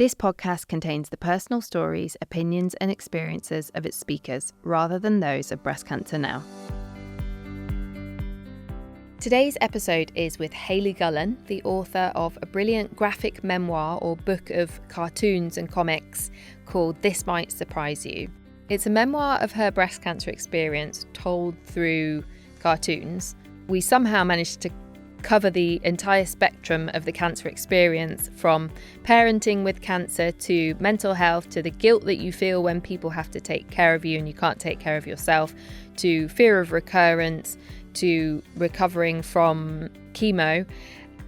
This podcast contains the personal stories, opinions and experiences of its speakers rather than those of Breast Cancer Now. Today's episode is with Hayley Gullen, the author of a brilliant graphic memoir or book of cartoons and comics called This Might Surprise You. It's a memoir of her breast cancer experience told through cartoons. We somehow managed to cover the entire spectrum of the cancer experience, from parenting with cancer to mental health to the guilt that you feel when people have to take care of you and you can't take care of yourself, to fear of recurrence, to recovering from chemo.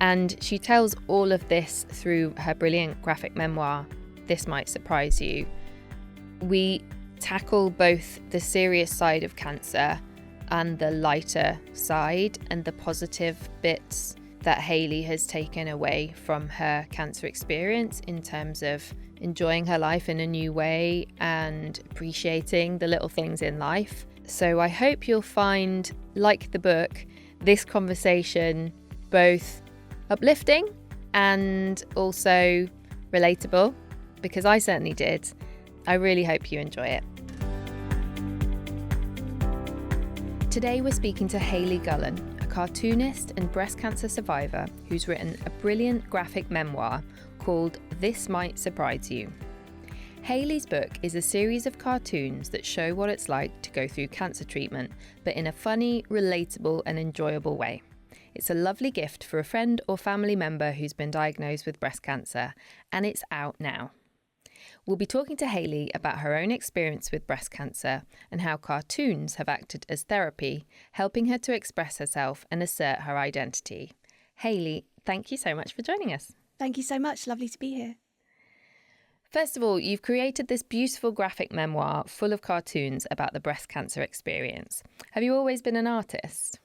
And she tells all of this through her brilliant graphic memoir, This Might Surprise You. We tackle both the serious side of cancer and the lighter side and the positive bits that Hayley has taken away from her cancer experience in terms of enjoying her life in a new way and appreciating the little things in life. So I hope you'll find, like the book, this conversation both uplifting and also relatable, because I certainly did. I really hope you enjoy it. Today we're speaking to Hayley Gullen, a cartoonist and breast cancer survivor who's written a brilliant graphic memoir called This Might Surprise You. Hayley's book is a series of cartoons that show what it's like to go through cancer treatment, but in a funny, relatable and enjoyable way. It's a lovely gift for a friend or family member who's been diagnosed with breast cancer, and it's out now. We'll be talking to Hayley about her own experience with breast cancer and how cartoons have acted as therapy, helping her to express herself and assert her identity. Hayley, thank you so much for joining us. Thank you so much. Lovely to be here. First of all, you've created this beautiful graphic memoir full of cartoons about the breast cancer experience. Have you always been an artist?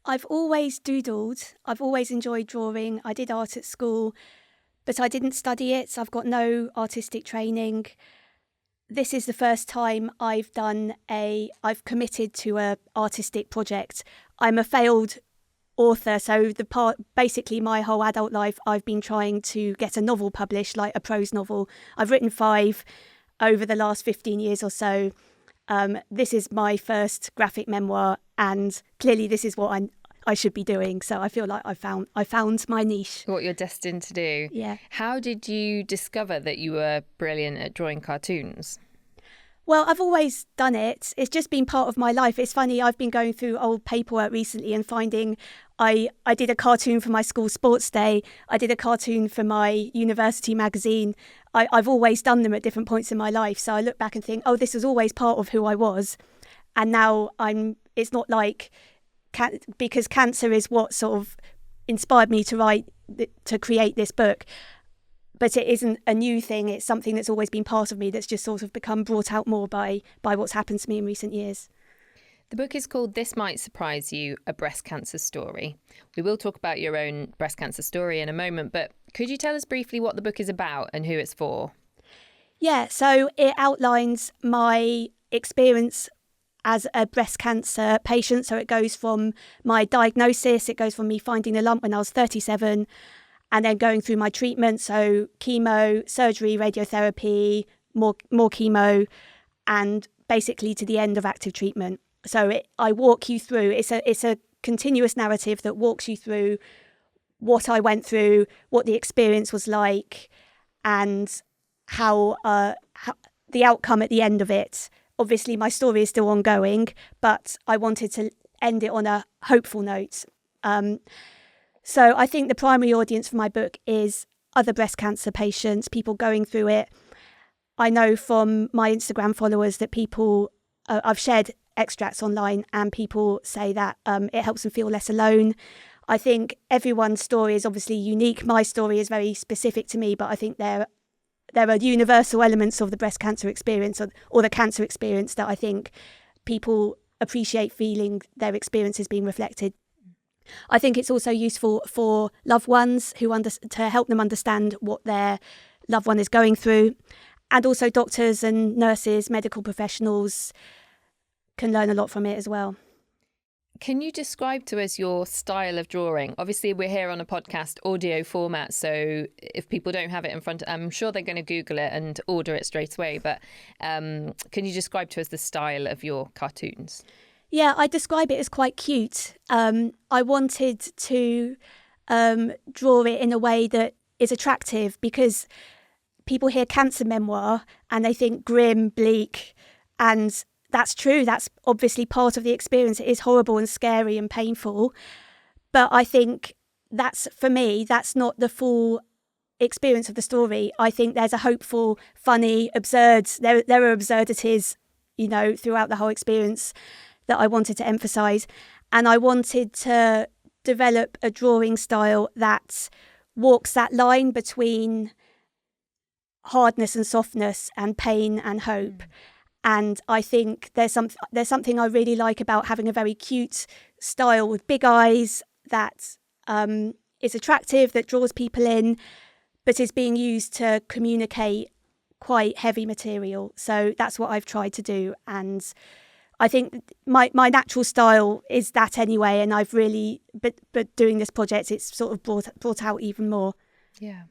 I've always doodled. I've always enjoyed drawing. I did art at school, but I didn't study it, so I've got no artistic training. This is the first time I've committed to an artistic project. I'm a failed author, so basically my whole adult life I've been trying to get a novel published, like a prose novel. I've written 5 over the last 15 years or so. This is my first graphic memoir, and clearly this is what I should be doing. So I feel like I found my niche. What you're destined to do. Yeah. How did you discover that you were brilliant at drawing cartoons? Well, I've always done it. It's just been part of my life. It's funny, I've been going through old paperwork recently and finding I did a cartoon for my school sports day. I did a cartoon for my university magazine. I've always done them at different points in my life. So I look back and think, oh, this was always part of who I was. And now it's not like, because cancer is what sort of inspired me to create this book. But it isn't a new thing. It's something that's always been part of me that's just sort of become brought out more by what's happened to me in recent years. The book is called This Might Surprise You, a breast cancer story. We will talk about your own breast cancer story in a moment, but could you tell us briefly what the book is about and who it's for? Yeah, so it outlines my experience as a breast cancer patient. So it goes from my diagnosis, it goes from me finding a lump when I was 37, and then going through my treatment, so chemo, surgery, radiotherapy, more chemo, and basically to the end of active treatment. So I walk you through, it's a continuous narrative that walks you through what I went through, what the experience was like, and how the outcome at the end of it. Obviously, my story is still ongoing, but I wanted to end it on a hopeful note. So I think the primary audience for my book is other breast cancer patients, people going through it. I know from my Instagram followers that I've shared extracts online and people say that it helps them feel less alone. I think everyone's story is obviously unique. My story is very specific to me, but I think there are universal elements of the breast cancer experience or the cancer experience that I think people appreciate feeling their experiences being reflected. I think it's also useful for loved ones to help them understand what their loved one is going through. And also doctors and nurses, medical professionals can learn a lot from it as well. Can you describe to us your style of drawing? Obviously, we're here on a podcast audio format, so if people don't have it in front, I'm sure they're going to Google it and order it straight away. But can you describe to us the style of your cartoons? Yeah, I describe it as quite cute. I wanted to draw it in a way that is attractive, because people hear cancer memoir and they think grim, bleak, and that's true. That's obviously part of the experience. It is horrible and scary and painful. But I think for me, that's not the full experience of the story. I think there's a hopeful, funny, absurd, there are absurdities, throughout the whole experience that I wanted to emphasise. And I wanted to develop a drawing style that walks that line between hardness and softness and pain and hope. And I think there's something I really like about having a very cute style with big eyes that is attractive, that draws people in, but is being used to communicate quite heavy material. So that's what I've tried to do. And I think my natural style is that anyway. And I've really, but doing this project, it's sort of brought out even more. Yeah.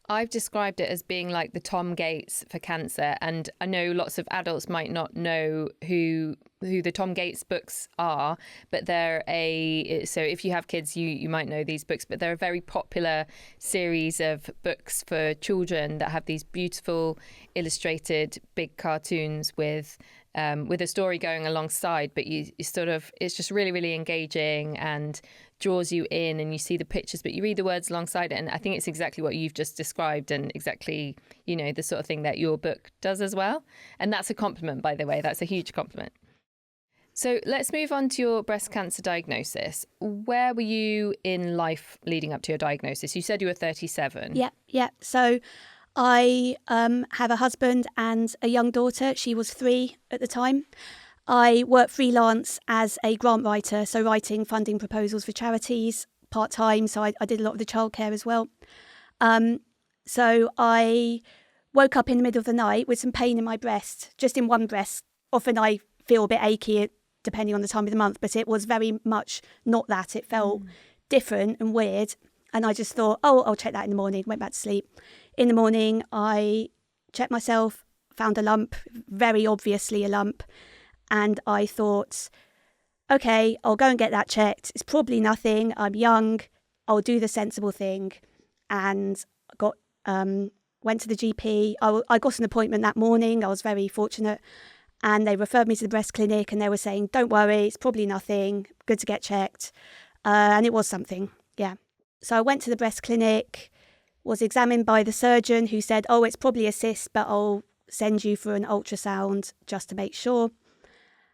I've described it as being like the Tom Gates for cancer, and I know lots of adults might not know who the Tom Gates books are, but so if you have kids, you might know these books, but they're a very popular series of books for children that have these beautiful illustrated big cartoons with a story going alongside, but you sort of, it's just really, really engaging and draws you in, and you see the pictures, but you read the words alongside it. And I think it's exactly what you've just described, and exactly, the sort of thing that your book does as well. And that's a compliment, by the way. That's a huge compliment. So let's move on to your breast cancer diagnosis. Where were you in life leading up to your diagnosis? You said you were 37. Yeah. So I have a husband and a young daughter. She was 3 at the time. I work freelance as a grant writer, so writing funding proposals for charities part-time. So I did a lot of the childcare as well. So I woke up in the middle of the night with some pain in my breast, just in one breast. Often I feel a bit achy depending on the time of the month, but it was very much not that. It felt different and weird. And I just thought, I'll check that in the morning. Went back to sleep. In the morning, I checked myself, found a lump, very obviously a lump. And I thought, okay, I'll go and get that checked. It's probably nothing. I'm young. I'll do the sensible thing. And went to the GP. I got an appointment that morning. I was very fortunate. And they referred me to the breast clinic, and they were saying, don't worry, it's probably nothing. Good to get checked. And it was something. Yeah. So I went to the breast clinic, was examined by the surgeon, who said, it's probably a cyst, but I'll send you for an ultrasound just to make sure.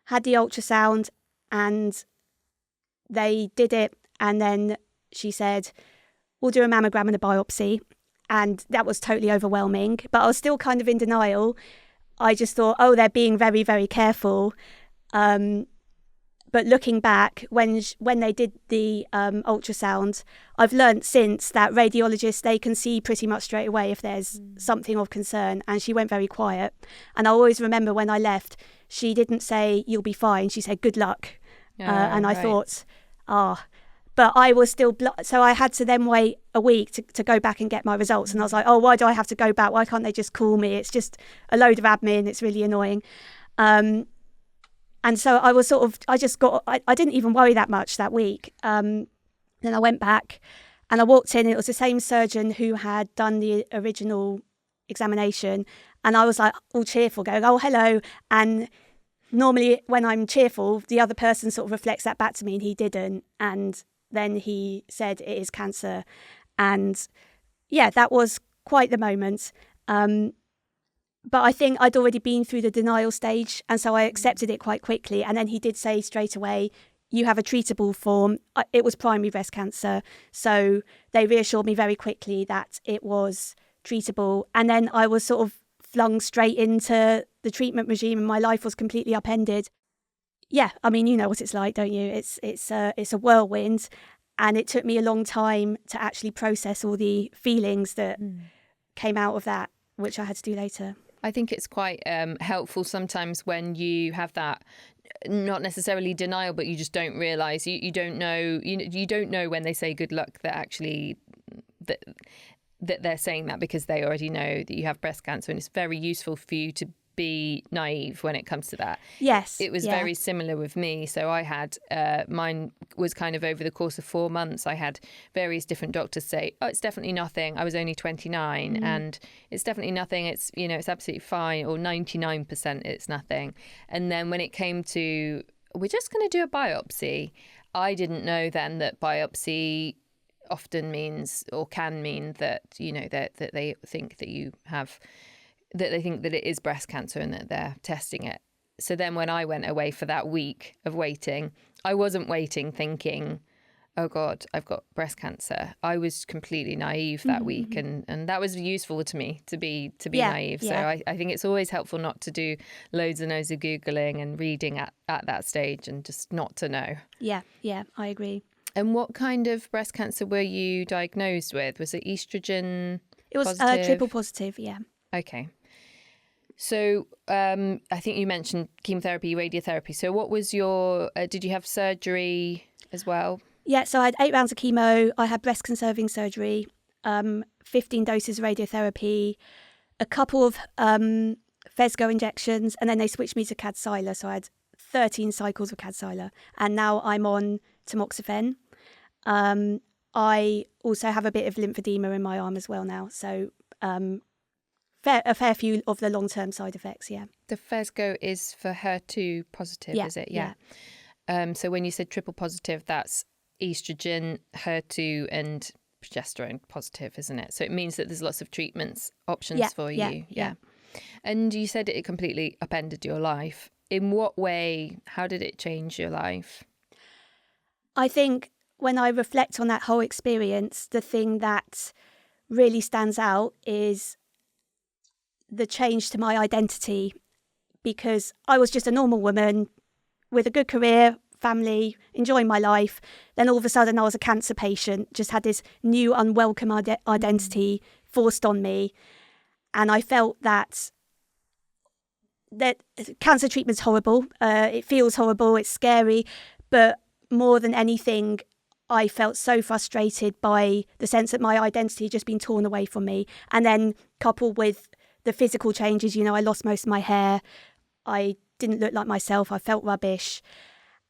Had the ultrasound, and they did it. And then she said, we'll do a mammogram and a biopsy. And that was totally overwhelming. But I was still kind of in denial. I just thought, they're being very, very careful. But looking back, when they did the ultrasound, I've learnt since that radiologists, they can see pretty much straight away if there's something of concern. And she went very quiet. And I always remember when I left, she didn't say, you'll be fine. She said, good luck. And I thought, but I was still, so I had to then wait a week to go back and get my results. And I was like, why do I have to go back? Why can't they just call me? It's just a load of admin. It's really annoying. And so I was I didn't even worry that much that week. Then I went back and I walked in, and it was the same surgeon who had done the original examination. And I was like all cheerful, going, hello. And normally when I'm cheerful, the other person sort of reflects that back to me, and he didn't. And then he said, it is cancer. And yeah, that was quite the moment. But I think I'd already been through the denial stage, and so I accepted it quite quickly. And then he did say straight away, you have a treatable form. It was primary breast cancer. So they reassured me very quickly that it was treatable. And then I was sort of flung straight into the treatment regime, and my life was completely upended. Yeah, I mean, you know what it's like, don't you? It's a whirlwind. And it took me a long time to actually process all the feelings that came out of that, which I had to do later. I think it's quite helpful sometimes when you have that, not necessarily denial, but you just don't realise, you don't know, you don't know when they say good luck that actually that they're saying that because they already know that you have breast cancer, and it's very useful for you to be naive when it comes to that. Yes. It was very similar with me. So I had, mine was kind of over the course of 4 months. I had various different doctors say, oh, it's definitely nothing. I was only 29 and it's definitely nothing. It's, it's absolutely fine, or 99% it's nothing. And then when it came to, we're just going to do a biopsy, I didn't know then that biopsy often means, or can mean, that, that they think that you have, that they think that it is breast cancer and that they're testing it. So then when I went away for that week of waiting, I wasn't waiting thinking, oh God, I've got breast cancer. I was completely naive that week. And that was useful to me to be naive. So I think it's always helpful not to do loads and loads of Googling and reading at that stage, and just not to know. Yeah, I agree. And what kind of breast cancer were you diagnosed with? Was it estrogen? It was triple positive, yeah. Okay. So I think you mentioned chemotherapy, radiotherapy. So what was your, did you have surgery as well? Yeah, so I had 8 rounds of chemo. I had breast conserving surgery, 15 doses of radiotherapy, a couple of Phesgo injections, and then they switched me to Kadcyla. So I had 13 cycles of Kadcyla, and now I'm on tamoxifen. I also have a bit of lymphedema in my arm as well now. So a fair few of the long-term side effects, yeah. The Phesgo is for HER2 positive, is it? Yeah. So when you said triple positive, that's estrogen, HER2 and progesterone positive, isn't it? So it means that there's lots of treatments options for you. Yeah. And you said it completely upended your life. In what way? How did it change your life? I think when I reflect on that whole experience, the thing that really stands out is the change to my identity, because I was just a normal woman with a good career, family, enjoying my life. Then all of a sudden I was a cancer patient, just had this new unwelcome identity forced on me. And I felt that cancer treatment's horrible. It feels horrible. It's scary. But more than anything, I felt so frustrated by the sense that my identity had just been torn away from me. And then coupled with the physical changes, I lost most of my hair. I didn't look like myself. I felt rubbish.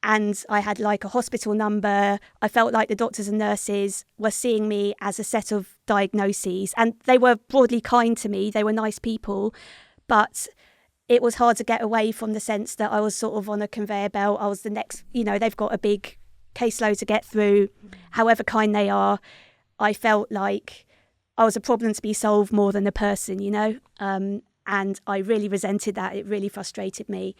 And I had like a hospital number. I felt like the doctors and nurses were seeing me as a set of diagnoses. And they were broadly kind to me. They were nice people. But it was hard to get away from the sense that I was sort of on a conveyor belt. I was the next, they've got a big caseload to get through, however kind they are. I felt like I was a problem to be solved more than a person, and I really resented that. It really frustrated me.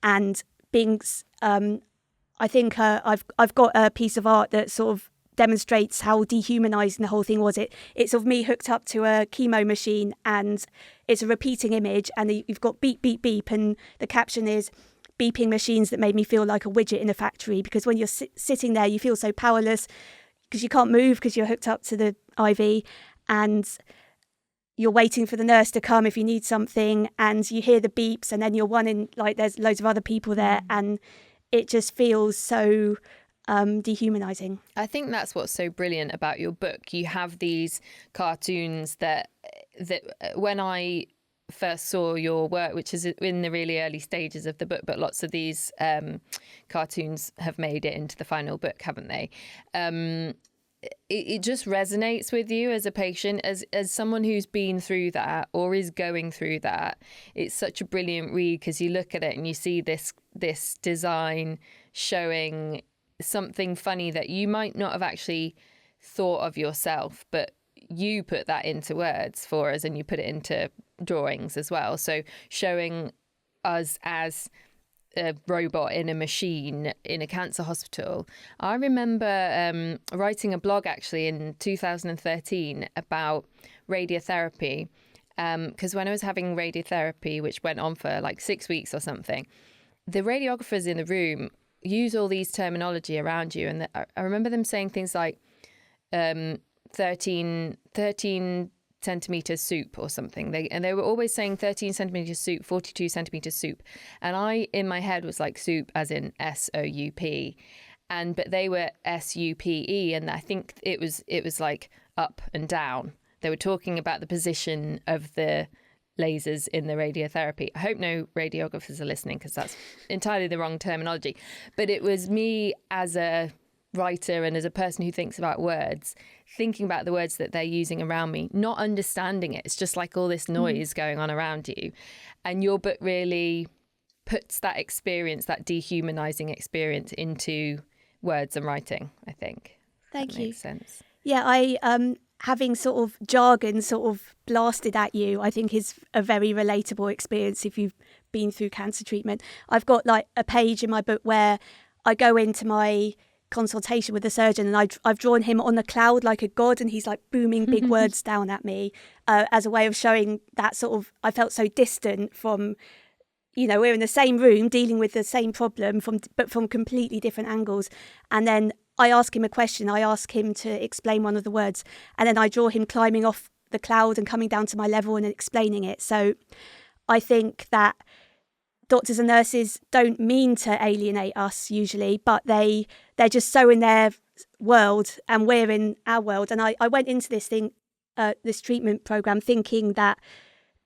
And I think I've got a piece of art that sort of demonstrates how dehumanising the whole thing was. It's of me hooked up to a chemo machine, and it's a repeating image, and you've got beep, beep, beep, and the caption is beeping machines that made me feel like a widget in a factory, because when you're sitting there, you feel so powerless because you can't move because you're hooked up to the IV, and you're waiting for the nurse to come if you need something, and you hear the beeps, and then you're there's loads of other people there, and it just feels so dehumanising. I think that's what's so brilliant about your book. You have these cartoons that when I first saw your work, which is in the really early stages of the book, but lots of these cartoons have made it into the final book, haven't they? It just resonates with you as a patient, as someone who's been through that or is going through that. It's such a brilliant read because you look at it and you see this design showing something funny that you might not have actually thought of yourself, but you put that into words for us and you put it into drawings as well. So showing us as a robot in a machine in a cancer hospital. I remember writing a blog actually in 2013 about radiotherapy, because when I was having radiotherapy, which went on for like 6 weeks or something, the radiographers in the room use all these terminology around you, and I remember them saying things like 13 centimetre soup or something. They were always saying 13 centimetre soup, 42 centimetre soup. And I, in my head, was like soup as in SOUP. But they were SUPE. And I think it was like up and down. They were talking about the position of the lasers in the radiotherapy. I hope no radiographers are listening, because that's entirely the wrong terminology. But it was me as a writer and as a person who thinks about words, thinking about the words that they're using around me, not understanding it. It's just like all this noise going on around you. And your book really puts that experience, that dehumanising experience, into words and writing, I think. Thank you. Makes sense. Yeah, I having sort of jargon sort of blasted at you, I think is a very relatable experience if you've been through cancer treatment. I've got like a page in my book where I go into my consultation with the surgeon and I've drawn him on a cloud like a god, and he's like booming big words down at me as a way of showing that sort of, I felt so distant from, we're in the same room dealing with the same problem but from completely different angles. And then I ask him a question, I ask him to explain one of the words, and then I draw him climbing off the cloud and coming down to my level and explaining it. So I think that doctors and nurses don't mean to alienate us usually, but they're just so in their world and we're in our world. And I went into this treatment program thinking that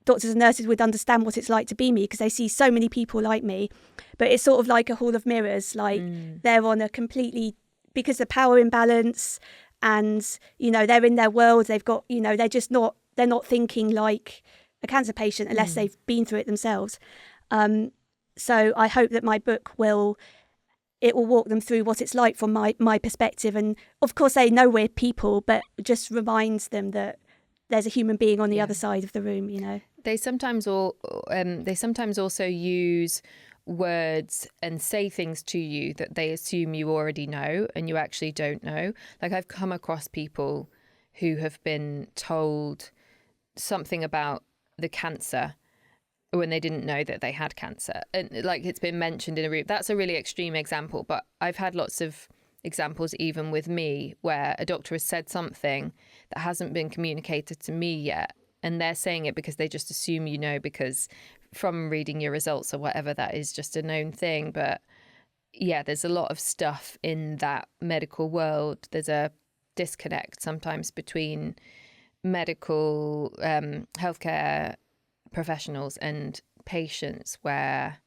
doctors and nurses would understand what it's like to be me, because they see so many people like me. But it's sort of like a hall of mirrors, like they're on a completely, because the power imbalance and, they're in their world, they've got, they're not thinking like a cancer patient unless they've been through it themselves. So I hope that my book will walk them through what it's like from my perspective. And of course they know we're people, but just reminds them that there's a human being on the other side of the room, They sometimes also use words and say things to you that they assume you already know and you actually don't know. Like, I've come across people who have been told something about the cancer when they didn't know that they had cancer, and like it's been mentioned in a room. That's a really extreme example, but I've had lots of examples even with me where a doctor has said something that hasn't been communicated to me yet, and they're saying it because they just assume because from reading your results or whatever, that is just a known thing. But yeah, there's a lot of stuff in that medical world. There's a disconnect sometimes between medical healthcare professionals and patients, where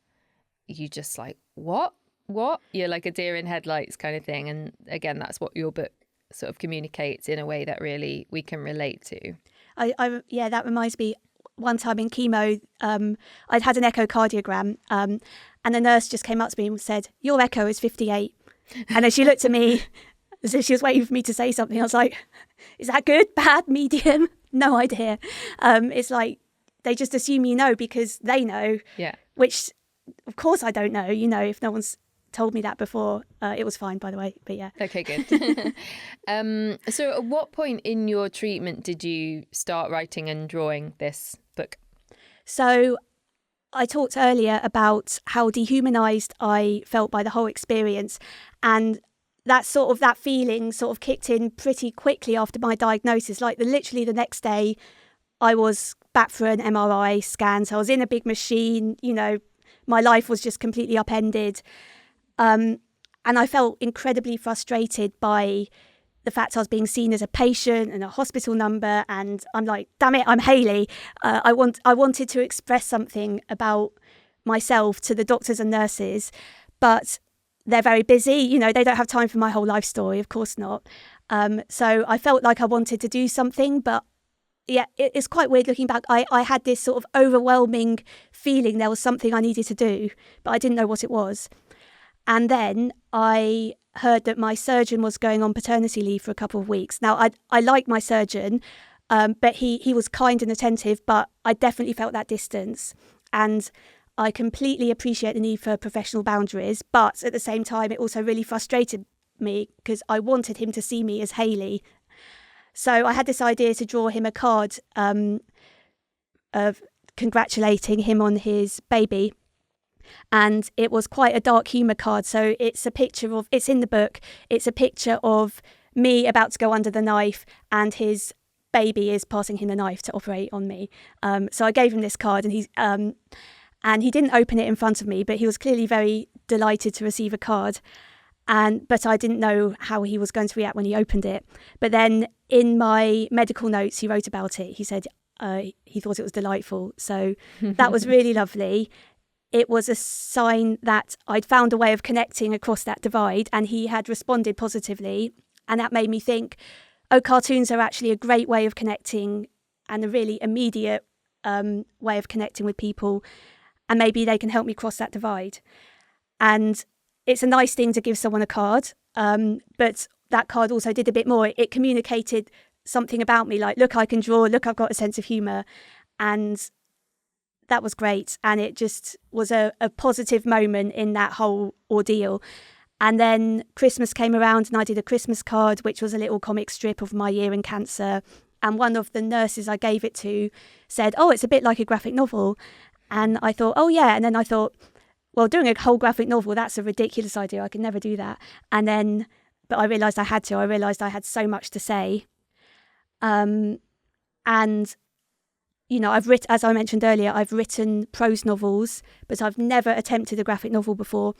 you just like, what you're like a deer in headlights kind of thing. And again, that's what your book sort of communicates in a way that really we can relate to. That reminds me, one time in chemo, I'd had an echocardiogram, and the nurse just came up to me and said, "Your echo is 58." And then she looked at me as if she was waiting for me to say something. I was like, is that good, bad, medium? No idea. It's like they just assume because they know. Yeah. Which, of course, I don't know. If no one's told me that before. It was fine, by the way. But yeah. Okay, good. So at what point in your treatment did you start writing and drawing this book? So I talked earlier about how dehumanised I felt by the whole experience, and that feeling sort of kicked in pretty quickly after my diagnosis. Like literally the next day, I was back for an MRI scan. So I was in a big machine. My life was just completely upended, and I felt incredibly frustrated by the fact I was being seen as a patient and a hospital number. And I'm like, damn it, I'm Hayley. I wanted to express something about myself to the doctors and nurses, but they're very busy. They don't have time for my whole life story. Of course not. So I felt like I wanted to do something, but yeah, it's quite weird looking back. I had this sort of overwhelming feeling there was something I needed to do, but I didn't know what it was. And then I heard that my surgeon was going on paternity leave for a couple of weeks. Now, I like my surgeon, but he was kind and attentive, but I definitely felt that distance. And I completely appreciate the need for professional boundaries, but at the same time, it also really frustrated me because I wanted him to see me as Hayley. So I had this idea to draw him a card of congratulating him on his baby. And it was quite a dark humour card. So it's in the book, it's a picture of me about to go under the knife and his baby is passing him a knife to operate on me. So I gave him this card, and he didn't open it in front of me, but he was clearly very delighted to receive a card. But I didn't know how he was going to react when he opened it. But then in my medical notes, he wrote about it. He said he thought it was delightful. So that was really lovely. It was a sign that I'd found a way of connecting across that divide, and he had responded positively. And that made me think, oh, cartoons are actually a great way of connecting, and a really immediate way of connecting with people. And maybe they can help me cross that divide. And it's a nice thing to give someone a card, but that card also did a bit more. It communicated something about me, like, look, I can draw, look, I've got a sense of humour. And that was great. And it just was a positive moment in that whole ordeal. And then Christmas came around, and I did a Christmas card, which was a little comic strip of my year in cancer. And one of the nurses I gave it to said, oh, it's a bit like a graphic novel. And I thought, oh, yeah. And then I thought, well, doing a whole graphic novel, that's a ridiculous idea. I could never do that. But I realised I had to. I realised I had so much to say. And, you know, as I mentioned earlier, I've written prose novels, but I've never attempted a graphic novel before.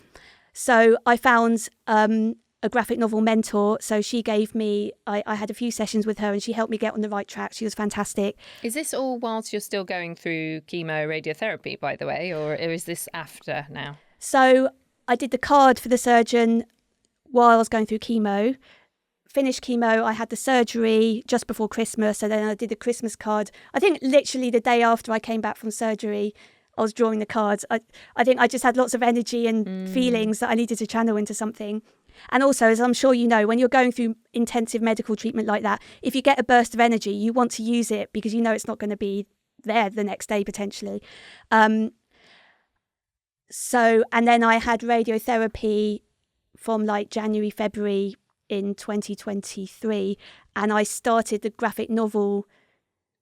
So I found a graphic novel mentor. So she gave me, I had a few sessions with her, and she helped me get on the right track. She was fantastic. Is this all whilst you're still going through chemo radiotherapy, by the way, or is this after now? So I did the card for the surgeon while I was going through chemo. Finished chemo, I had the surgery just before Christmas, so then I did the Christmas card. I think literally the day after I came back from surgery, I was drawing the cards. I think I just had lots of energy and feelings that I needed to channel into something. And also, as I'm sure you know, when you're going through intensive medical treatment like that, if you get a burst of energy, you want to use it because you know it's not going to be there the next day potentially. And then I had radiotherapy from like January, February in 2023, and I started the graphic novel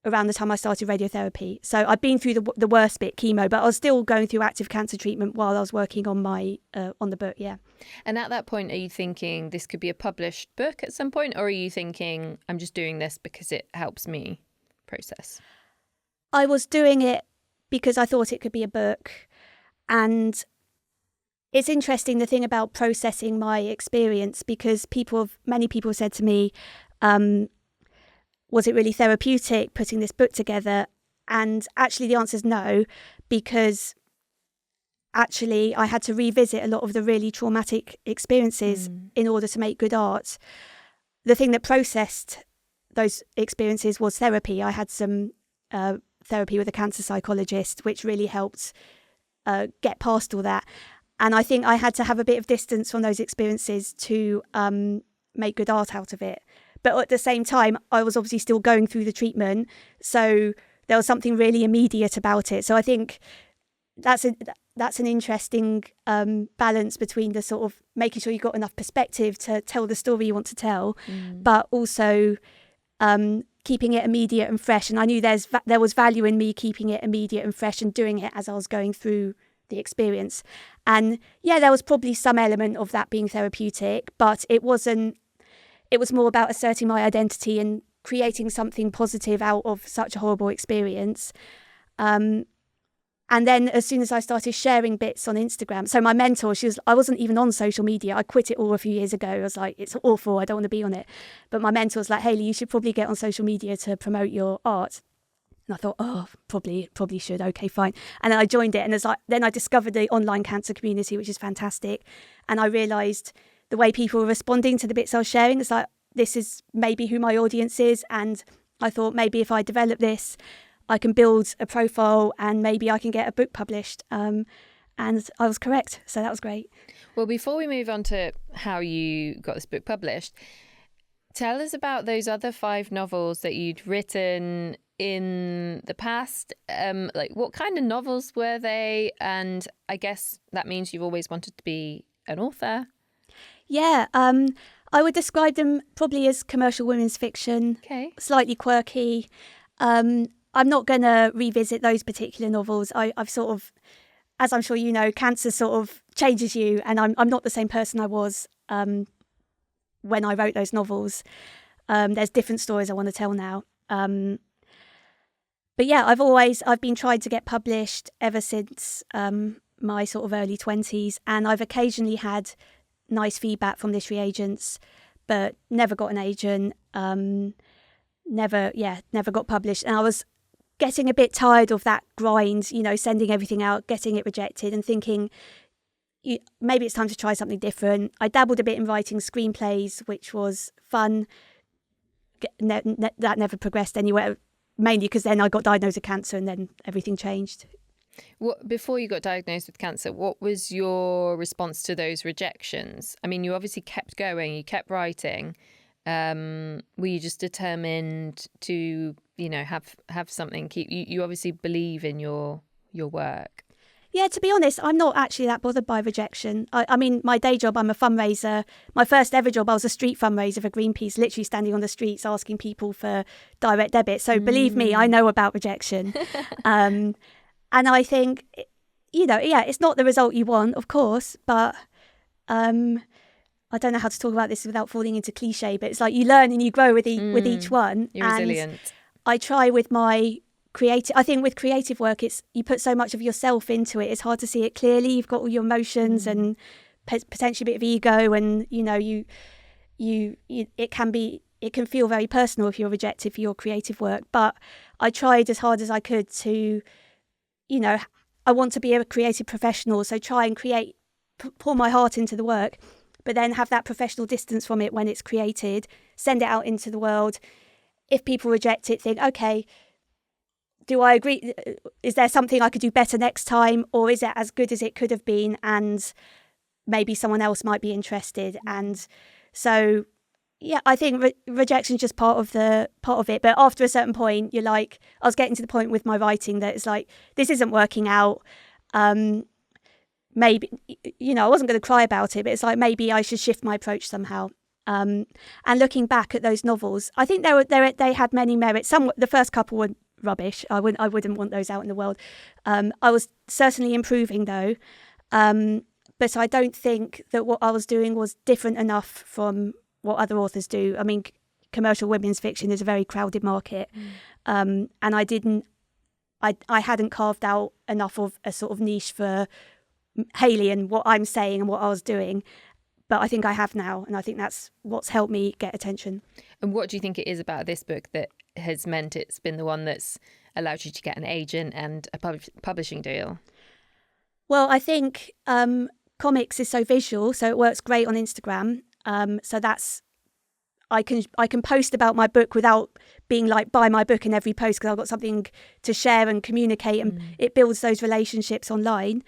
around the time I started radiotherapy. So I'd been through the worst bit, chemo, but I was still going through active cancer treatment while I was working on my on the book, yeah. And at that point, are you thinking this could be a published book at some point, or are you thinking I'm just doing this because it helps me process? I was doing it because I thought it could be a book. And it's interesting, the thing about processing my experience, because many people said to me, was it really therapeutic putting this book together? And actually the answer is no, because actually I had to revisit a lot of the really traumatic experiences in order to make good art. The thing that processed those experiences was therapy. I had some therapy with a cancer psychologist, which really helped get past all that. And I think I had to have a bit of distance from those experiences to make good art out of it. But at the same time, I was obviously still going through the treatment. So there was something really immediate about it. So I think that's an interesting balance between the sort of making sure you've got enough perspective to tell the story you want to tell, but also keeping it immediate and fresh. And I knew there was value in me keeping it immediate and fresh and doing it as I was going through the experience. And yeah, there was probably some element of that being therapeutic, but it wasn't. It was more about asserting my identity and creating something positive out of such a horrible experience. And then as soon as I started sharing bits on Instagram, so my mentor, I wasn't even on social media. I quit it all a few years ago. I was like, it's awful. I don't want to be on it. But my mentor was like, Hayley, you should probably get on social media to promote your art. And I thought, oh, probably should. Okay, fine. And then I joined it. And then I discovered the online cancer community, which is fantastic. And I realised the way people were responding to the bits I was sharing, it's like, this is maybe who my audience is. And I thought maybe if I develop this, I can build a profile and maybe I can get a book published. And I was correct. So that was great. Well, before we move on to how you got this book published, tell us about those other 5 novels that you'd written in the past. Like, what kind of novels were they? And I guess that means you've always wanted to be an author. Yeah, I would describe them probably as commercial women's fiction, slightly quirky. I'm not going to revisit those particular novels. I've sort of, as I'm sure you know, cancer sort of changes you, and I'm not the same person I was when I wrote those novels. There's different stories I want to tell now. But yeah, I've been trying to get published ever since my sort of early 20s, and I've occasionally had nice feedback from literary agents, but never got an agent, never got published. And I was getting a bit tired of that grind, you know, sending everything out, getting it rejected, and thinking maybe it's time to try something different. I dabbled a bit in writing screenplays, which was fun. That never progressed anywhere, mainly because then I got diagnosed with cancer and then everything changed. Before you got diagnosed with cancer, what was your response to those rejections? I mean, you obviously kept going, you kept writing. Were you just determined to, you know, have something? You obviously believe in your work. Yeah, to be honest, I'm not actually that bothered by rejection. I mean, my day job, I'm a fundraiser. My first ever job, I was a street fundraiser for Greenpeace, literally standing on the streets asking people for direct debit. So believe me, I know about rejection. And I think, you know, yeah, it's not the result you want, of course, but I don't know how to talk about this without falling into cliche, but it's like you learn and you grow with each one. You're resilient. I try with my I think with creative work, it's you put so much of yourself into it. It's hard to see it clearly. You've got all your emotions and potentially a bit of ego, and you know, it can feel very personal if you're rejected for your creative work. But I tried as hard as I could to, you know, I want to be a creative professional, so try and pour my heart into the work, but then have that professional distance from it when it's created. Send it out into the world. If people reject it, think, okay, do I agree? Is there something I could do better next time? Or is it as good as it could have been? And maybe someone else might be interested. And so, yeah, I think rejection is just part of it. But after a certain point, you're like, I was getting to the point with my writing that it's like, this isn't working out. Maybe, you know, I wasn't going to cry about it, but it's like, maybe I should shift my approach somehow. And looking back at those novels, I think they had many merits. The first couple were rubbish. I wouldn't want those out in the world. I was certainly improving though, but I don't think that what I was doing was different enough from what other authors do. I mean, commercial women's fiction is a very crowded market, and I hadn't carved out enough of a sort of niche for Hayley and what I'm saying and what I was doing. But I think I have now, and I think that's what's helped me get attention. And what do you think it is about this book that has meant it's been the one that's allowed you to get an agent and a publishing deal? Well, I think comics is so visual, so it works great on Instagram. So that's I can post about my book without being like, buy my book in every post, because I've got something to share and communicate, and it builds those relationships online.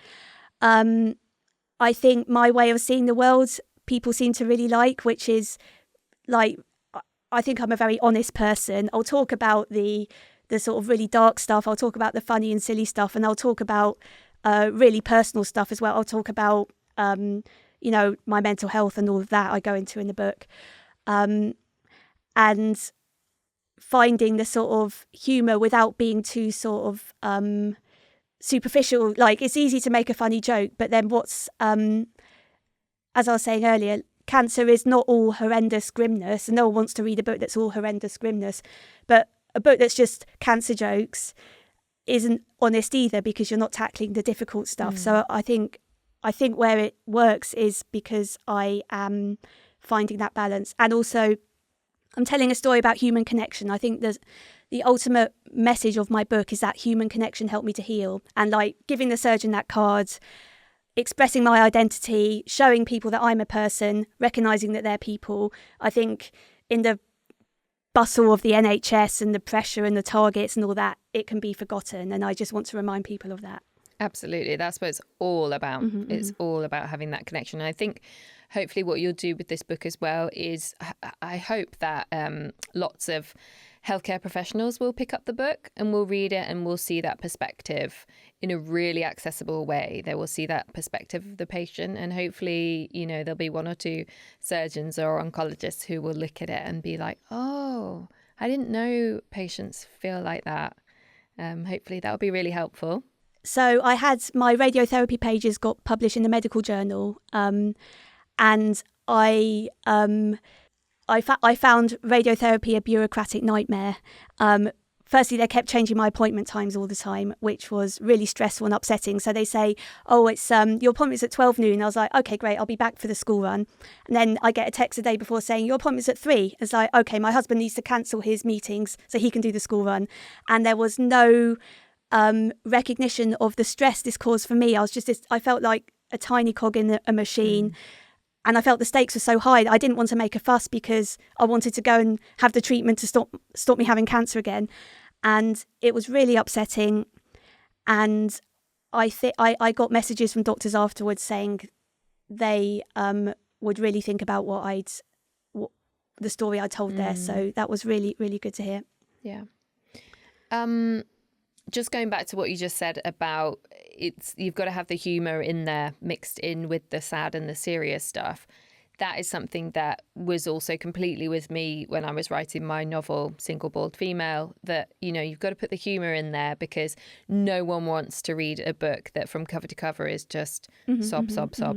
I think my way of seeing the world, people seem to really like, which is like, I think I'm a very honest person. I'll talk about the sort of really dark stuff. I'll talk about the funny and silly stuff, and I'll talk about really personal stuff as well. I'll talk about, you know, my mental health and all of that I go into in the book. And finding the sort of humour without being too sort of superficial. Like, it's easy to make a funny joke, but then what's, as I was saying earlier, cancer is not all horrendous grimness, and no one wants to read a book that's all horrendous grimness. But a book that's just cancer jokes isn't honest either, because you're not tackling the difficult stuff. So I think where it works is because I am finding that balance, and also I'm telling a story about human connection. I think the ultimate message of my book is that human connection helped me to heal, and like giving the surgeon that card, expressing my identity, showing people that I'm a person, recognising that they're people. I think in the bustle of the NHS and the pressure and the targets and all that, it can be forgotten, and I just want to remind people of that. Absolutely. That's what it's all about. It's all about having that connection. And I think hopefully what you'll do with this book as well is I hope that lots of healthcare professionals will pick up the book and will read it, and will see that perspective in a really accessible way. They will see that perspective of the patient, and hopefully, you know, there'll be one or two surgeons or oncologists who will look at it and be like, oh, I didn't know patients feel like that. Hopefully that'll be really helpful. So I had my radiotherapy pages got published in the medical journal, and I I found radiotherapy a bureaucratic nightmare. Firstly, they kept changing my appointment times all the time, which was really stressful and upsetting. So they say, oh, it's your appointment's at 12 noon. I was like, okay, great, I'll be back for the school run. And then I get a text the day before saying, your appointment's at 3. It's like, okay, my husband needs to cancel his meetings so he can do the school run. And there was no recognition of the stress this caused for me. I felt like a tiny cog in a machine. And I felt the stakes were so high that I didn't want to make a fuss because I wanted to go and have the treatment to stop me having cancer again. And it was really upsetting. And I got messages from doctors afterwards saying they would really think about the story I told there. So that was really, really good to hear. Yeah. Just going back to what you just said about you've got to have the humour in there mixed in with the sad and the serious stuff. That is something that was also completely with me when I was writing my novel, Single Bald Female, that, you've got to put the humour in there because no one wants to read a book that from cover to cover is just sob,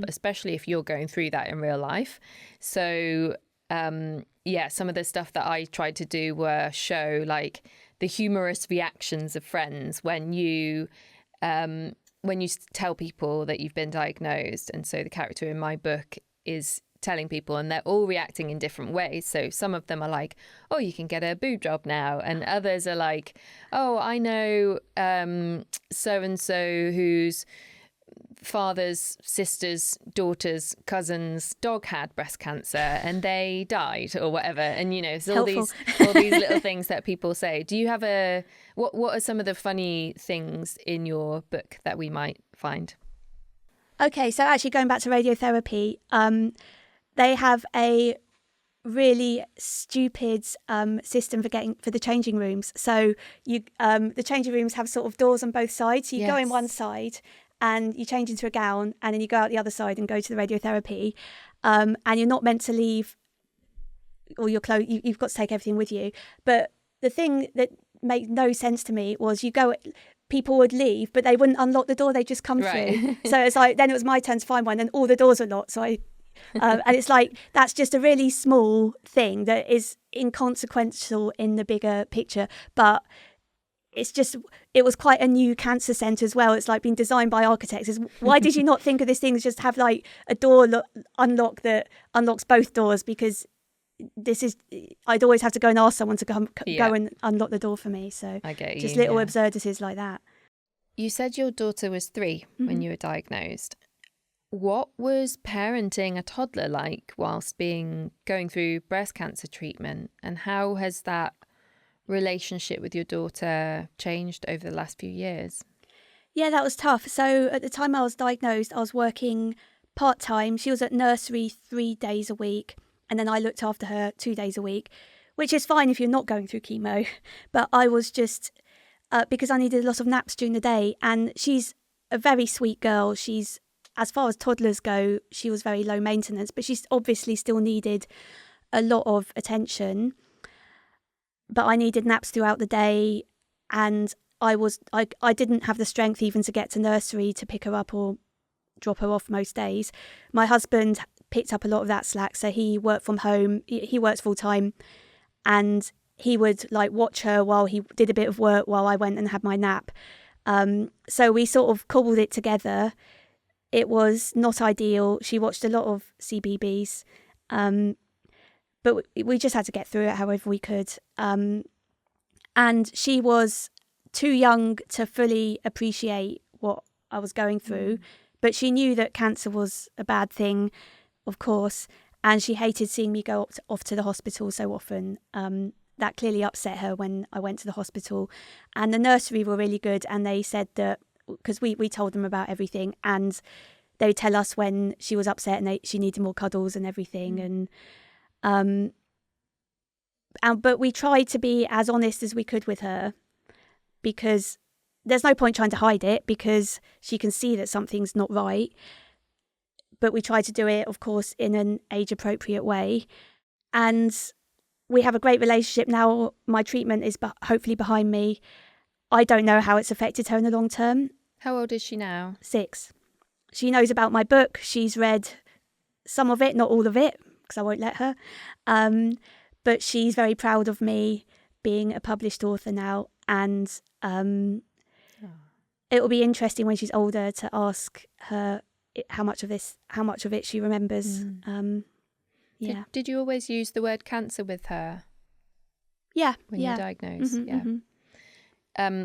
especially if you're going through that in real life. So, some of the stuff that I tried to do were show like the humorous reactions of friends when you tell people that you've been diagnosed. And so the character in my book is telling people and they're all reacting in different ways. So some of them are like, oh, you can get a boob job now. And others are like, oh, I know so-and-so whose father's sister's daughter's cousin's dog had breast cancer and they died or whatever. And it's all these little things that people say. Do you have what are some of the funny things in your book that we might find? Okay, so actually going back to radiotherapy, they have a really stupid system for the changing rooms. So the changing rooms have sort of doors on both sides. So you go in one side and you change into a gown, and then you go out the other side and go to the radiotherapy. And you're not meant to leave all your clothes. You've got to take everything with you. But the thing that made no sense to me was people would leave, but they wouldn't unlock the door. They just come through. So it's like, then it was my turn to find one, and all the doors are locked. So and it's like, that's just a really small thing that is inconsequential in the bigger picture. But it was quite a new cancer centre as well. It's like been designed by architects. Why did you not think of this thing as just have like a door unlock that unlocks both doors? Because I'd always have to go and ask someone to go and unlock the door for me. So I get you, just little absurdities like that. You said your daughter was 3 when you were diagnosed. What was parenting a toddler like whilst going through breast cancer treatment, and how has that relationship with your daughter changed over the last few years? Yeah, that was tough. So at the time I was diagnosed, I was working part-time. She was at nursery 3 days a week, and then I looked after her 2 days a week, which is fine if you're not going through chemo. But I was just, because I needed a lot of naps during the day, and she's a very sweet girl. She's, as far as toddlers go, she was very low maintenance, but she's obviously still needed a lot of attention. But I needed naps throughout the day, and I didn't have the strength even to get to nursery to pick her up or drop her off most days. My husband picked up a lot of that slack, so he worked from home. He works full time, and he would like watch her while he did a bit of work while I went and had my nap. So we sort of cobbled it together. It was not ideal. She watched a lot of CBBS, but we just had to get through it however we could. And she was too young to fully appreciate what I was going through, but she knew that cancer was a bad thing, of course, and she hated seeing me go off to the hospital so often. That clearly upset her when I went to the hospital. And the nursery were really good, and they said that, because we told them about everything, and they would tell us when she was upset and she needed more cuddles and everything. But we tried to be as honest as we could with her, because there's no point trying to hide it, because she can see that something's not right. But we tried to do it, of course, in an age-appropriate way. And we have a great relationship now. My treatment is hopefully behind me. I don't know how it's affected her in the long term. How old is she now? 6. She knows about my book. She's read some of it, not all of it, because I won't let her. But she's very proud of me being a published author now, and it will be interesting when she's older to ask her how much of it she remembers. Yeah. Did you always use the word cancer with her? Yeah. When you were diagnosed?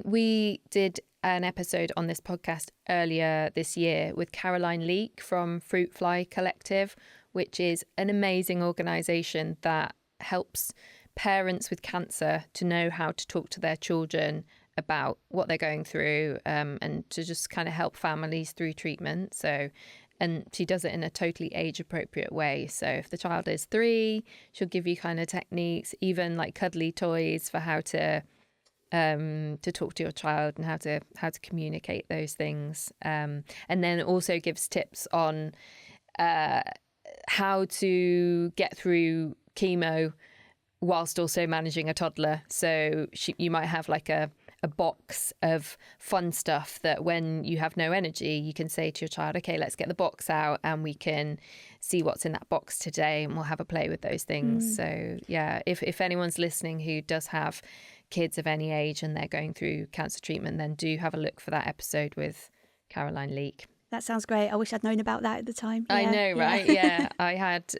We did an episode on this podcast earlier this year with Caroline Leake from Fruit Fly Collective, which is an amazing organisation that helps parents with cancer to know how to talk to their children about what they're going through, and to just kind of help families through treatment. And she does it in a totally age appropriate way. So if the child is 3, she'll give you kind of techniques, even like cuddly toys for how to talk to your child and how to communicate those things. And then also gives tips on how to get through chemo whilst also managing a toddler. So you might have like a box of fun stuff that when you have no energy, you can say to your child, okay, let's get the box out and we can see what's in that box today and we'll have a play with those things. So yeah, if anyone's listening who does have kids of any age and they're going through cancer treatment, then do have a look for that episode with Caroline Leake. That sounds great. I wish I'd known about that at the time. I know, right? Yeah. I had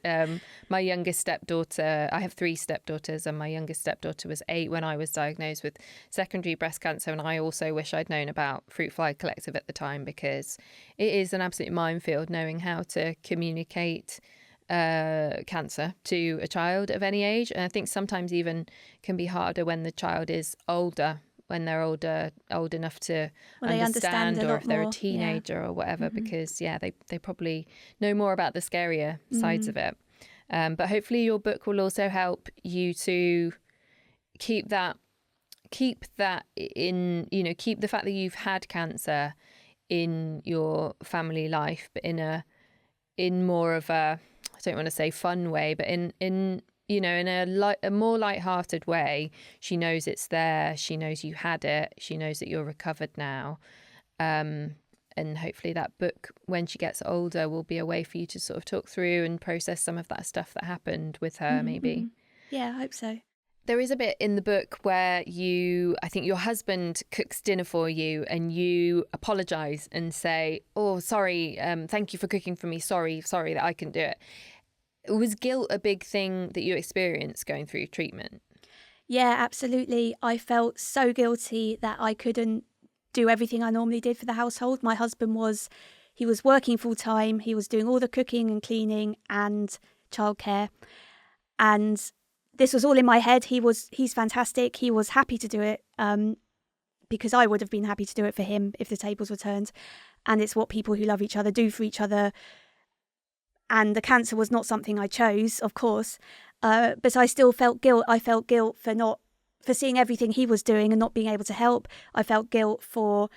my youngest stepdaughter. I have 3 stepdaughters, and my youngest stepdaughter was 8 when I was diagnosed with secondary breast cancer. And I also wish I'd known about Fruit Fly Collective at the time, because it is an absolute minefield knowing how to communicate cancer to a child of any age. And I think sometimes even can be harder when the child is older, when they're old enough to understand, or if they're a teenager or whatever, because they probably know more about the scarier sides of it. But hopefully your book will also help you to keep that in, keep the fact that you've had cancer in your family life, but in more of a, I don't want to say fun way, but in a more light-hearted way. She knows it's there. She knows you had it. She knows that you're recovered now. And hopefully that book, when she gets older, will be a way for you to sort of talk through and process some of that stuff that happened with her, maybe. Yeah, I hope so. There is a bit in the book where I think your husband cooks dinner for you and you apologise and say, oh, sorry, thank you for cooking for me. Sorry that I couldn't do it. Was guilt a big thing that you experienced going through treatment? Yeah, absolutely. I felt so guilty that I couldn't do everything I normally did for the household. My husband was working full time. He was doing all the cooking and cleaning and childcare. And this was all in my head. He's fantastic. He was happy to do it because I would have been happy to do it for him if the tables were turned. And it's what people who love each other do for each other. And the cancer was not something I chose, of course, but I still felt guilt. I felt guilt for seeing everything he was doing and not being able to help. I felt guilt for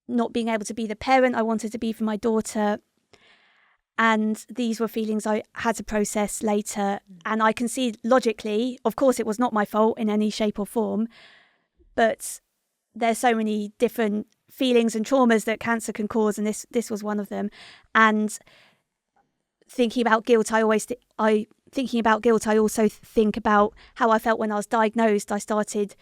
not being able to be the parent I wanted to be for my daughter. And these were feelings I had to process later. And I can see logically, of course, it was not my fault in any shape or form, but there's so many different feelings and traumas that cancer can cause, and this was one of them. And thinking about guilt, I also think about how I felt when I was diagnosed. I started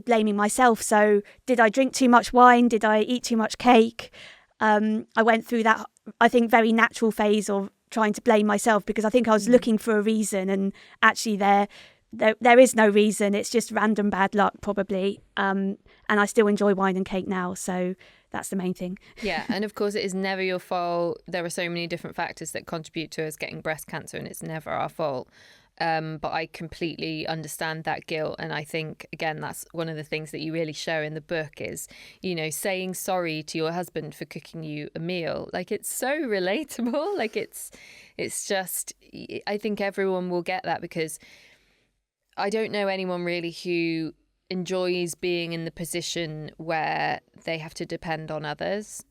blaming myself. So did I drink too much wine? Did I eat too much cake? I went through that, I think, very natural phase of trying to blame myself, because I think I was looking for a reason, and actually there is no reason. It's just random bad luck, probably. And I still enjoy wine and cake now, so that's the main thing. Yeah, and of course it is never your fault. There are so many different factors that contribute to us getting breast cancer, and it's never our fault. But I completely understand that guilt. And I think, again, that's one of the things that you really show in the book is, saying sorry to your husband for cooking you a meal. Like, it's so relatable. Like, it's just, I think everyone will get that, because I don't know anyone really who enjoys being in the position where they have to depend on others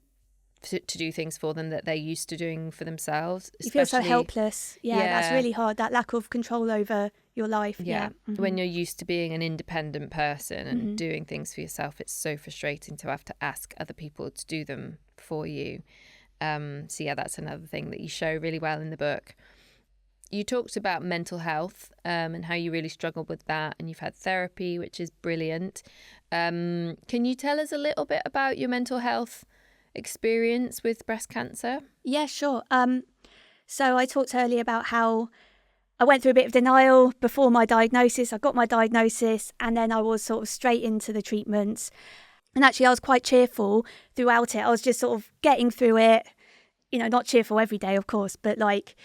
to do things for them that they're used to doing for themselves. You feel so helpless. Yeah, that's really hard. That lack of control over your life. Yeah. When you're used to being an independent person and doing things for yourself, it's so frustrating to have to ask other people to do them for you. So yeah, that's another thing that you show really well in the book. You talked about mental health and how you really struggled with that, and you've had therapy, which is brilliant. Can you tell us a little bit about your mental health experience with breast cancer? Yeah, sure. So I talked earlier about how I went through a bit of denial before my diagnosis. I got my diagnosis and then I was sort of straight into the treatments. And actually, I was quite cheerful throughout it. I was just sort of getting through it, not cheerful every day, of course, but like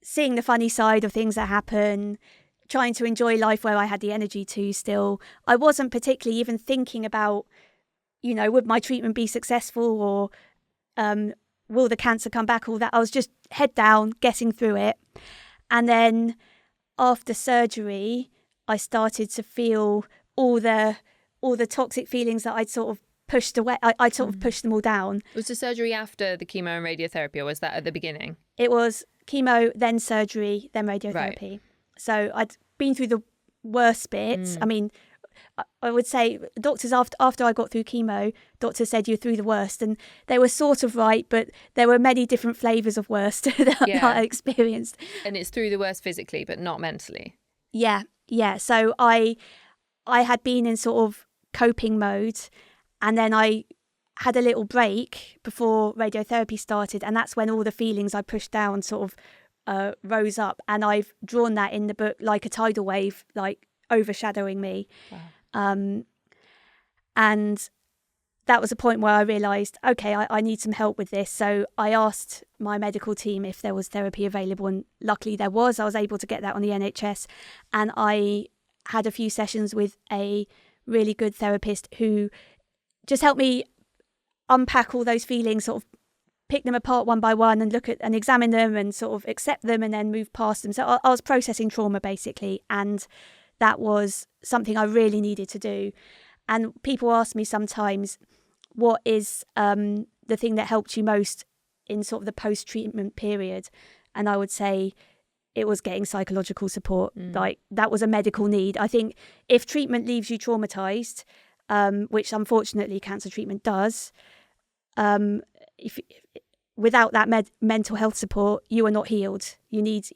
seeing the funny side of things that happen, trying to enjoy life where I had the energy to still. I wasn't particularly even thinking about, would my treatment be successful or will the cancer come back, all that. I was just head down, getting through it. And then after surgery, I started to feel all the toxic feelings that I'd sort of pushed away. I'd sort of pushed them all down. Was the surgery after the chemo and radiotherapy, or was that at the beginning? It was chemo, then surgery, then radiotherapy. Right. So I'd been through the worst bits. I mean, I would say doctors, after I got through chemo, doctors said you're through the worst. And they were sort of right, but there were many different flavours of worst that I experienced. And it's through the worst physically, but not mentally. Yeah. So I had been in sort of coping mode, and then I had a little break before radiotherapy started, and that's when all the feelings I pushed down sort of rose up, and I've drawn that in the book like a tidal wave, like overshadowing me. Wow. And that was a point where I realised, okay, I need some help with this. So I asked my medical team if there was therapy available, and luckily there was. I was able to get that on the NHS, and I had a few sessions with a really good therapist who just helped me unpack all those feelings, sort of pick them apart one by one and look at and examine them and sort of accept them and then move past them. So I was processing trauma basically, and that was something I really needed to do. And people ask me sometimes, what is the thing that helped you most in sort of the post-treatment period? And I would say it was getting psychological support. Like that was a medical need. I think if treatment leaves you traumatized, which unfortunately cancer treatment does, if without that mental health support, you are not healed. You need,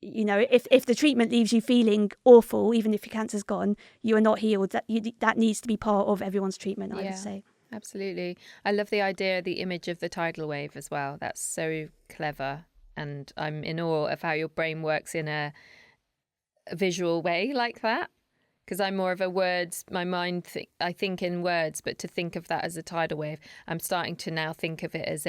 if the treatment leaves you feeling awful, even if your cancer's gone, you are not healed. That needs to be part of everyone's treatment, I would say. Absolutely. I love the idea, the image of the tidal wave as well. That's so clever. And I'm in awe of how your brain works in a visual way like that. Because I'm more of a words, my mind, I think in words, but to think of that as a tidal wave, I'm starting to now think of it as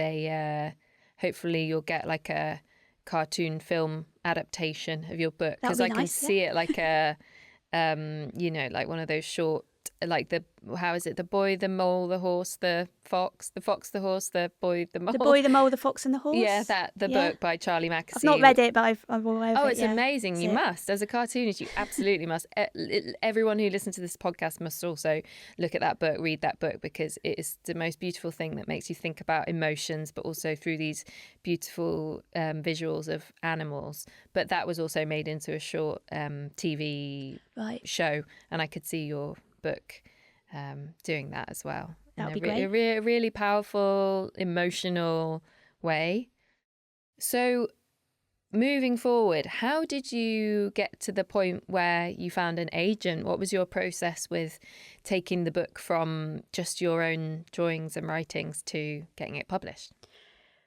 hopefully you'll get like a cartoon film adaptation of your book. Because I can see it like a, like one of those short, like the boy, the mole, the horse, the fox, the horse, the boy, the mole. The boy, the mole, the fox and the horse? Yeah, the book by Charlie Mackesy. I've not read it, but I'm aware of it. It's amazing. You must. As a cartoonist, you absolutely must. Everyone who listens to this podcast must also look at that book, read that book, because it is the most beautiful thing that makes you think about emotions, but also through these beautiful visuals of animals. But that was also made into a short TV show, and I could see your book doing that as well. That would be great. A really powerful, emotional way. So moving forward, how did you get to the point where you found an agent? What was your process with taking the book from just your own drawings and writings to getting it published?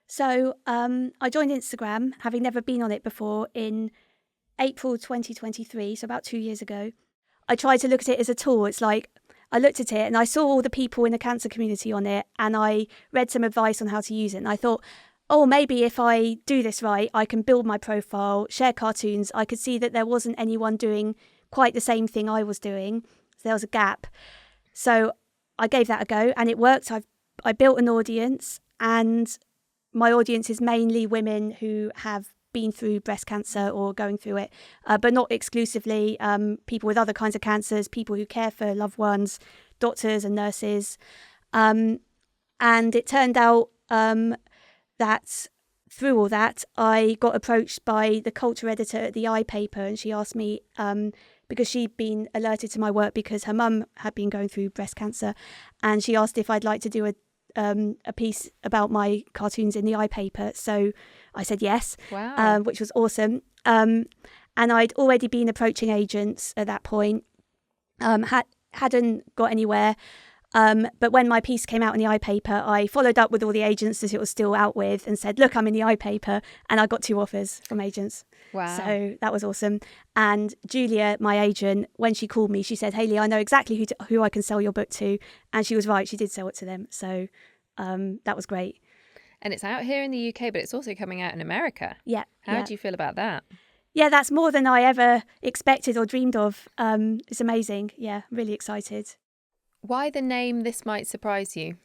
So I joined Instagram, having never been on it before, in April 2023, so about 2 years ago. I tried to look at it as a tool. It's like I looked at it and I saw all the people in the cancer community on it, and I read some advice on how to use it. And I thought, maybe if I do this right, I can build my profile, share cartoons. I could see that there wasn't anyone doing quite the same thing I was doing. So there was a gap. So I gave that a go, and it worked. I built an audience, and my audience is mainly women who have been through breast cancer or going through it, but not exclusively. People with other kinds of cancers, people who care for loved ones, doctors and nurses. And it turned out that through all that, I got approached by the culture editor at the paper, and she asked me, because she'd been alerted to my work because her mum had been going through breast cancer, and she asked if I'd like to do a piece about my cartoons in the iPaper. So I said yes, Wow. which was awesome. And I'd already been approaching agents at that point, hadn't got anywhere. But when my piece came out in the iPaper, I followed up with all the agents that it was still out with and said, look, I'm in the iPaper. And I got 2 offers from agents. Wow. So that was awesome. And Julia, my agent, when she called me, she said, Hayley, I know exactly who I can sell your book to. And she was right. She did sell it to them. So that was great. And it's out here in the UK, but it's also coming out in America. Yeah. How do you feel about that? Yeah, that's more than I ever expected or dreamed of. It's amazing. Yeah, really excited. Why the name This Might Surprise You?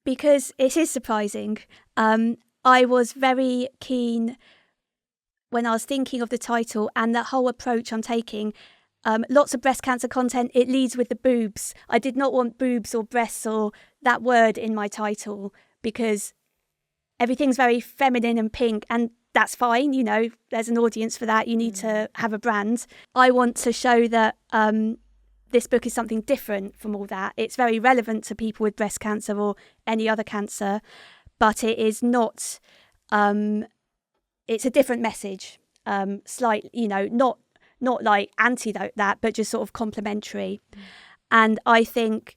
Because it is surprising. I was very keen when I was thinking of the title and the whole approach I'm taking. Lots of breast cancer content, it leads with the boobs. I did not want boobs or breasts or that word in my title because everything's very feminine and pink, and that's fine. You know, there's an audience for that. You need to have a brand. I want to show that this book is something different from all that. It's very relevant to people with breast cancer or any other cancer, but it is not, it's a different message, slightly, you know, not like anti that, but just sort of complementary. And I think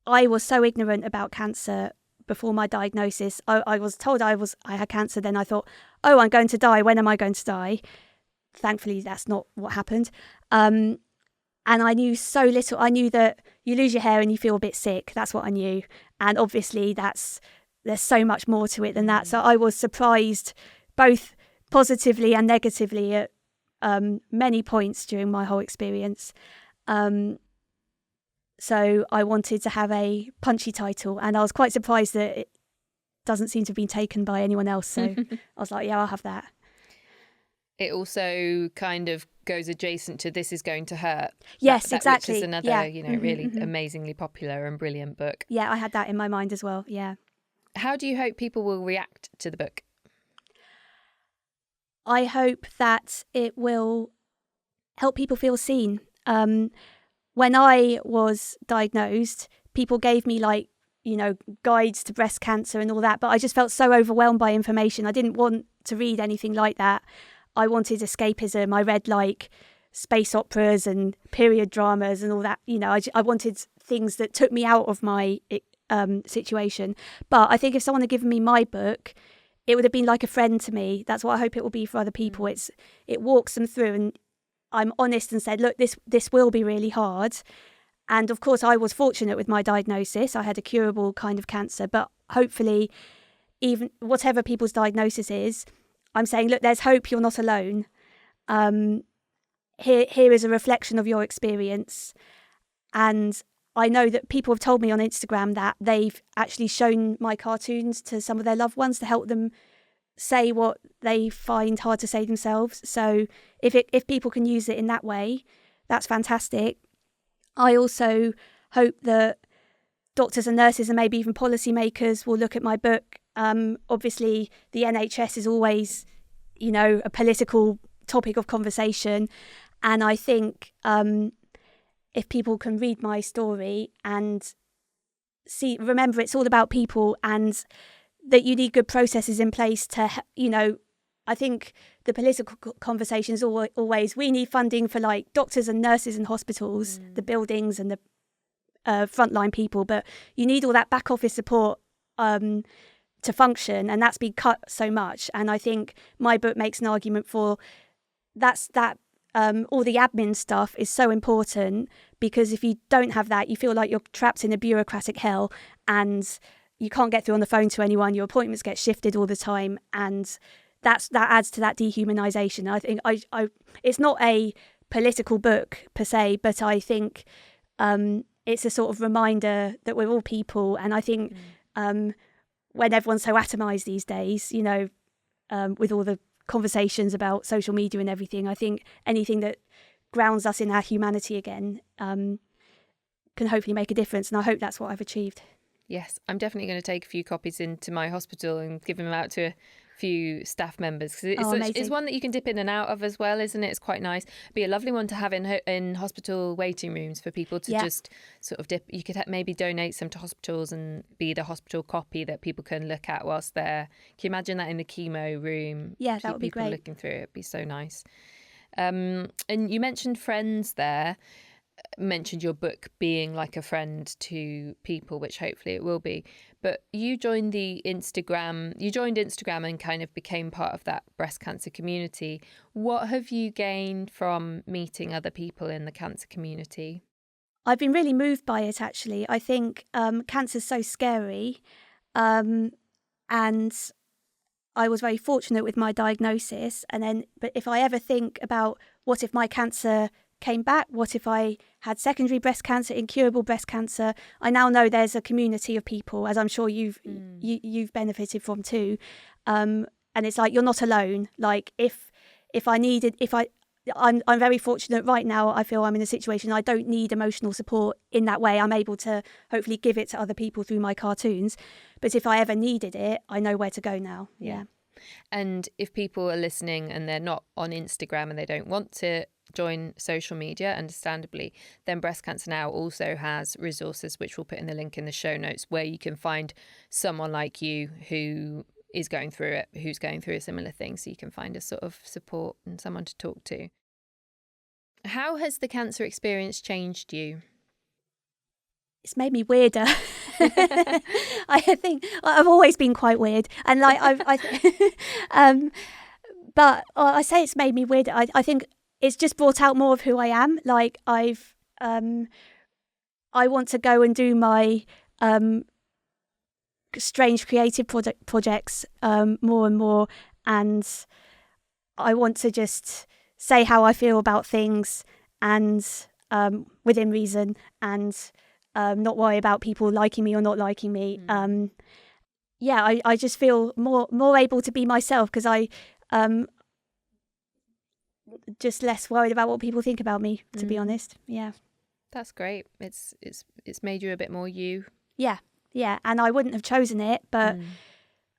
I was so ignorant about cancer before my diagnosis. I was told I had cancer, then I thought, oh, I'm going to die. When am I going to die? Thankfully, that's not what happened. And I knew so little. I knew that you lose your hair and you feel a bit sick. That's what I knew. And obviously there's so much more to it than that. So I was surprised both positively and negatively at many points during my whole experience. So I wanted to have a punchy title, and I was quite surprised that it doesn't seem to have been taken by anyone else. So I was like, yeah, I'll have that. It also kind of goes adjacent to This Is Going to Hurt. Yes, exactly. Which is another, really amazingly popular and brilliant book. Yeah, I had that in my mind as well. Yeah. How do you hope people will react to the book? I hope that it will help people feel seen. When I was diagnosed, people gave me guides to breast cancer and all that, but I just felt so overwhelmed by information. I didn't want to read anything like that. I wanted escapism. I read space operas and period dramas and all that. I wanted things that took me out of my situation. But I think if someone had given me my book, it would have been like a friend to me. That's what I hope it will be for other people. It walks them through, and I'm honest and said, look, this will be really hard. And of course, I was fortunate with my diagnosis. I had a curable kind of cancer, but hopefully, even whatever people's diagnosis is, I'm saying, look, there's hope. You're not alone. Here is a reflection of your experience. And I know that people have told me on Instagram that they've actually shown my cartoons to some of their loved ones to help them say what they find hard to say themselves. So if people can use it in that way, that's fantastic. I also hope that doctors and nurses and maybe even policymakers will look at my book. Obviously, the NHS is always, a political topic of conversation. And I think if people can read my story and remember it's all about people, and that you need good processes in place to, I think the political conversation is always, we need funding for doctors and nurses and hospitals, the buildings and the frontline people, but you need all that back office support to function, and that's been cut so much. And I think my book makes an argument for that all the admin stuff is so important, because if you don't have that, you feel like you're trapped in a bureaucratic hell and you can't get through on the phone to anyone. Your appointments get shifted all the time, and that adds to that dehumanisation. I think it's not a political book per se, but I think it's a sort of reminder that we're all people. And I think when everyone's so atomised these days, with all the conversations about social media and everything, I think anything that grounds us in our humanity again can hopefully make a difference. And I hope that's what I've achieved. Yes, I'm definitely going to take a few copies into my hospital and give them out to few staff members, because it's one that you can dip in and out of as well, isn't it? It's quite nice. Be a lovely one to have in hospital waiting rooms for people to just sort of dip. You could maybe donate some to hospitals and be the hospital copy that people can look at whilst they're. Can you imagine that in the chemo room? Yeah, that would be great. Looking through it, it'd be so nice. And you mentioned friends there. Mentioned your book being like a friend to people, which hopefully it will be. But you joined Instagram and kind of became part of that breast cancer community. What have you gained from meeting other people in the cancer community? I've been really moved by it, actually. I think cancer's so scary, and I was very fortunate with my diagnosis. But if I ever think about what if my cancer came back, what if I had secondary breast cancer, incurable breast cancer, I now know there's a community of people, as I'm sure you've benefited from too, and it's like you're not alone. Like I'm very fortunate right now. I feel I'm in a situation I don't need emotional support in that way. I'm able to hopefully give it to other people through my cartoons, but if I ever needed it, I know where to go now. Yeah. And if people are listening and they're not on Instagram and they don't want to join social media, understandably, then Breast Cancer Now also has resources, which we'll put in the link in the show notes, where you can find someone like you who is going through it, who's going through a similar thing, so you can find a sort of support and someone to talk to. How has the cancer experience changed you? It's made me weirder. I think I've always been quite weird, and but I say it's made me weirder. I think it's just brought out more of who I am. Like I want to go and do my strange creative projects more and more, and I want to just say how I feel about things, and within reason, and not worry about people liking me or not liking me. I just feel more able to be myself, because I just less worried about what people think about me, to be honest. Yeah, that's great. It's made you a bit more you. Yeah, and I wouldn't have chosen it, but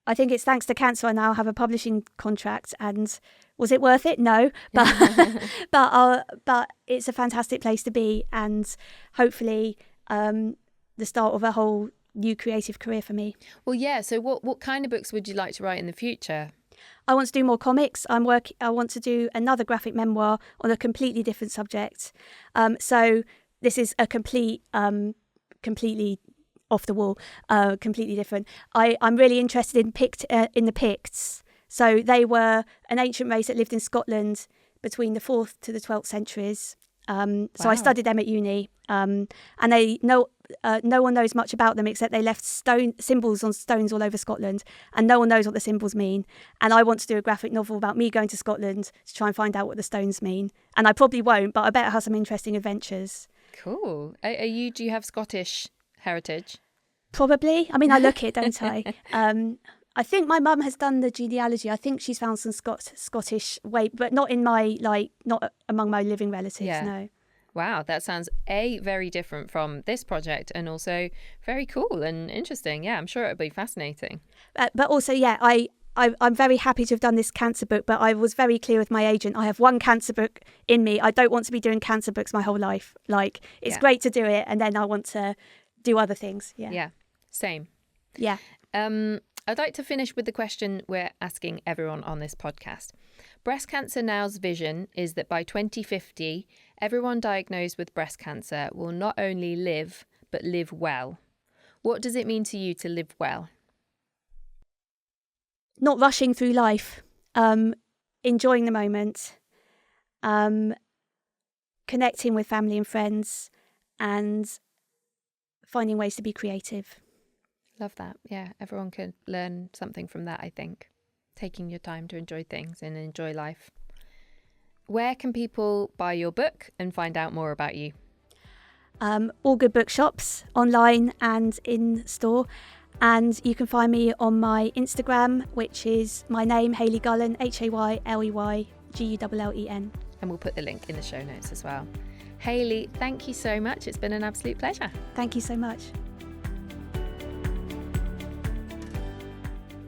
I think it's thanks to cancer I now have a publishing contract. And was it worth it? No, but but it's a fantastic place to be, and hopefully the start of a whole new creative career for me. Well, yeah. So what kind of books would you like to write in the future? I want to do more comics. I want to do another graphic memoir on a completely different subject. So this is a completely off the wall, completely different. I'm really interested in the Picts. So they were an ancient race that lived in Scotland between the 4th to the 12th centuries. So I studied them at uni, and no one knows much about them except they left symbols on stones all over Scotland, and no one knows what the symbols mean. And I want to do a graphic novel about me going to Scotland to try and find out what the stones mean. And I probably won't, but I bet it has some interesting adventures. Cool. Do you have Scottish heritage? Probably. I mean, I look it, don't I? I think my mum has done the genealogy. I think she's found some Scottish weight, but not in my not among my living relatives. Yeah. No. Wow, that sounds very different from this project, and also very cool and interesting. Yeah, I'm sure it'll be fascinating. But also, yeah, I'm very happy to have done this cancer book. But I was very clear with my agent. I have one cancer book in me. I don't want to be doing cancer books my whole life. Like, it's great to do it, and then I want to do other things. Yeah. Yeah. Same. Yeah. I'd like to finish with the question we're asking everyone on this podcast. Breast Cancer Now's vision is that by 2050, everyone diagnosed with breast cancer will not only live, but live well. What does it mean to you to live well? Not rushing through life, enjoying the moment, connecting with family and friends, and finding ways to be creative. Love that. Yeah, everyone can learn something from that, I think. Taking your time to enjoy things and enjoy life. Where can people buy your book and find out more about you? All good bookshops, online and in store. And you can find me on my Instagram, which is my name, Hayley Gullen, HayleyGullen. And we'll put the link in the show notes as well. Hayley, thank you so much. It's been an absolute pleasure. Thank you so much.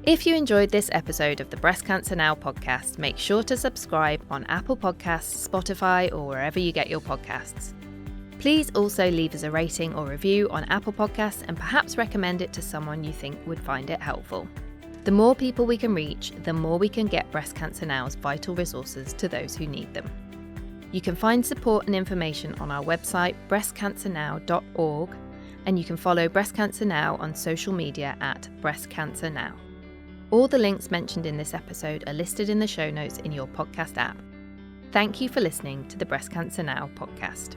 If you enjoyed this episode of the Breast Cancer Now podcast, make sure to subscribe on Apple Podcasts, Spotify, or wherever you get your podcasts. Please also leave us a rating or review on Apple Podcasts and perhaps recommend it to someone you think would find it helpful. The more people we can reach, the more we can get Breast Cancer Now's vital resources to those who need them. You can find support and information on our website, breastcancernow.org, and you can follow Breast Cancer Now on social media at Breast Cancer Now. All the links mentioned in this episode are listed in the show notes in your podcast app. Thank you for listening to the Breast Cancer Now podcast.